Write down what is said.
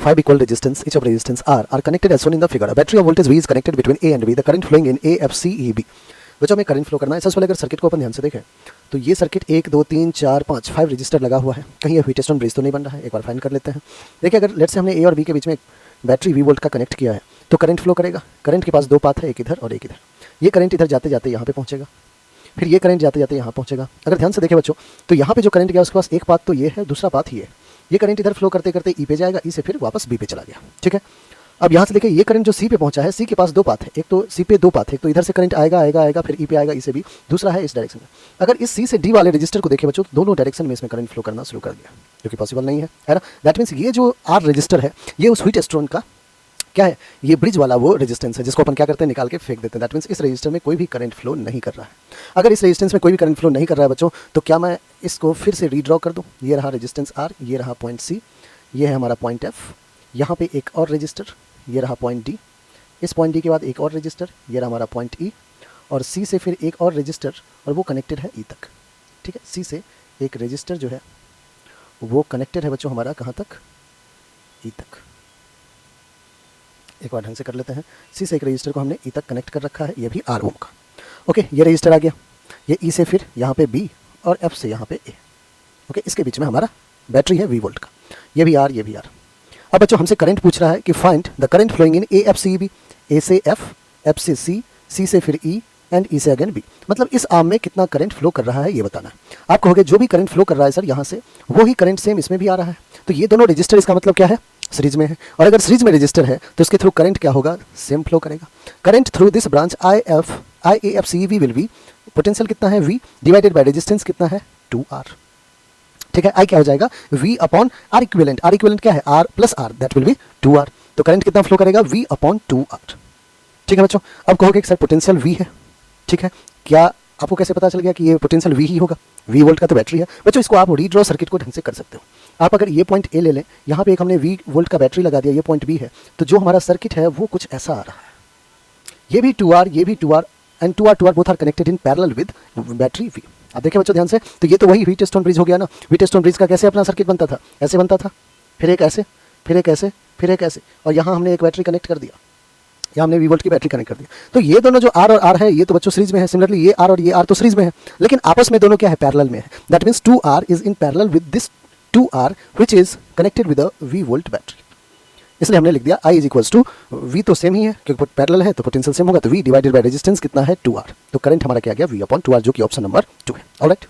5 equal resistance, each of resistance R are connected as shown in the figure. A battery of voltage V is connected between A and B. The current flowing in A, F, C, E, B. बच्चों में current flow करना है। सबसे पहले अगर circuit को अपन ध्यान से देखें तो ये सर्किट 1 2 3 4 5 5 रजिस्टर लगा हुआ है। कहीं ये व्हीटस्टोन ब्रिज तो नहीं बन रहा है, एक बार फाइंड कर लेते हैं। देखिए अगर लेट से हमने ए और बी के बीच में एक बैटरी V वोल्ट का कनेक्ट किया है तो करंट फ्लो करेगा। करंट के पास दो पाथ है, एक इधर और एक इधर। ये करंट इधर जाते जाते यहाँ पे पहुँचेगा, फिर ये करंट जाते जाते यहाँ पहुँचेगा। अगर ध्यान से देखें बच्चों तो यहाँ पे जो करंट गया उसके पास एक पाथ तो ये है, दूसरा पाथ ये है। ये करंट इधर फ्लो करते करते ई पे जाएगा, ई से फिर वापस बी पे चला गया। ठीक है, अब यहाँ से देखिए ये करंट जो सी पे पहुंचा है, सी के पास दो पाथ है, एक तो सी पे दो पाथ है, एक तो इधर से करंट आएगा आएगा आएगा फिर ई पे आएगा, ई से बी, दूसरा है इस डायरेक्शन में। अगर इस सी से डी वाले रजिस्टर को देखें बच्चों तो दोनों डायरेक्शन में इसमें करंट फ्लो करना शुरू कर दिया, जो कि पॉसिबल नहीं है ना। दैट मीन्स ये जो आर रजिस्टर है ये उस व्हीटस्टोन का क्या है, ये ब्रिज वाला वो रेजिस्टेंस है जिसको अपन क्या करते हैं, निकाल के फेंक देते हैं। दैट मीन्स इस रजिस्टर में कोई भी करंट फ्लो नहीं कर रहा है। अगर इस रेजिस्टेंस में कोई भी करंट फ्लो नहीं कर रहा है बच्चों तो क्या मैं इसको फिर से रीड्रॉ कर दूँ। ये रहा रेजिस्टेंस आर, ये रहा पॉइंट सी, ये है हमारा पॉइंट एफ, यहाँ पे एक और रजिस्टर, ये रहा पॉइंट डी, इस पॉइंट डी के बाद एक और रजिस्टर, ये रहा हमारा पॉइंट ई, और सी से फिर एक और रजिस्टर और वो कनेक्टेड है ई तक। ठीक है, सी से एक रजिस्टर जो है वो कनेक्टेड है बच्चों हमारा कहाँ तक, ई तक। एक बार ढंग से कर लेते हैं। सी से एक रजिस्टर को हमने ई तक कनेक्ट कर रखा है, ये भी आर ओम का। ओके, ये रजिस्टर आ गया, ये ई से फिर यहाँ पे बी और एफ से यहाँ पे ए। ओके, इसके बीच में हमारा बैटरी है V वोल्ट का, ये भी आर, ये भी आर। अब बच्चों हमसे करंट पूछ रहा है कि find the current flowing in A F C B, A से एफ, एफ से सी, सी से फिर ई एंड ई से अगेन बी। मतलब इस आर्म में कितना करंट फ्लो कर रहा है ये बताना है। आप कहोगे जो भी करंट फ्लो कर रहा है सर यहाँ से वो ही करंट सेम इसमें भी आ रहा है, तो ये दोनों रजिस्टर इसका मतलब क्या है, सीरीज में है। और अगर सीरीज में रजिस्टर है तो इसके थ्रू करंट क्या होगा, सेम फ्लो करेगा। Current through this branch I A F C B will be, potential कितना है V डिवाइडेड बाय रेजिस्टेंस कितना है 2R। ठीक है, आई क्या हो जाएगा V upon R equivalent. R equivalent क्या है, R plus R, that will be 2R। तो करंट कितना फ्लो करेगा, V अपॉन 2R। ठीक है बच्चों, अब कहोगे सर पोटेंशियल V है। ठीक है, क्या आपको कैसे पता चल गया कि ये पोटेंशियल V ही होगा, V वोल्ट का तो बैटरी है। बच्चों इसको आप रीड्रॉ सर्किट को ढंग से कर सकते हो। आप अगर ये पॉइंट A ले लें, यहाँ पे एक हमने V वोल्ट का बैटरी लगा दिया, ये पॉइंट B है, तो जो हमारा सर्किट है वो कुछ ऐसा आ रहा है। ये भी 2R, ये भी 2R and 2R both are connected in parallel with battery V। आप देखें बच्चों ध्यान से, तो ये तो वही व्हीटस्टोन ब्रिज हो गया ना। व्हीटस्टोन ब्रिज का कैसे अपना सर्किट बनता था, ऐसे बनता था, फिर एक ऐसे, फिर एक ऐसे, फिर एक ऐसे, और यहाँ हमने एक बैटरी कनेक्ट कर दिया, यहाँ हमने V वोल्ट की बैटरी कनेक्ट कर दिया। तो ये दोनों जो R और R है ये तो बच्चों सीरीज में है। सिमिलरली ये R और ये R तो सीरीज में है, लेकिन आपस में दोनों क्या है, पैरेलल में है। That means 2R is in parallel with this 2R which is connected with a V volt battery. इसलिए हमने लिख दिया I is equals to V, तो सेम ही है क्योंकि पैरेलल है तो पोटेंशियल सेम होगा, तो V डिवाइडेड बाय रेजिस्टेंस कितना है 2R। तो करंट हमारा क्या गया V अपॉन 2R, जो कि ऑप्शन नंबर 2 है। ऑलराइट।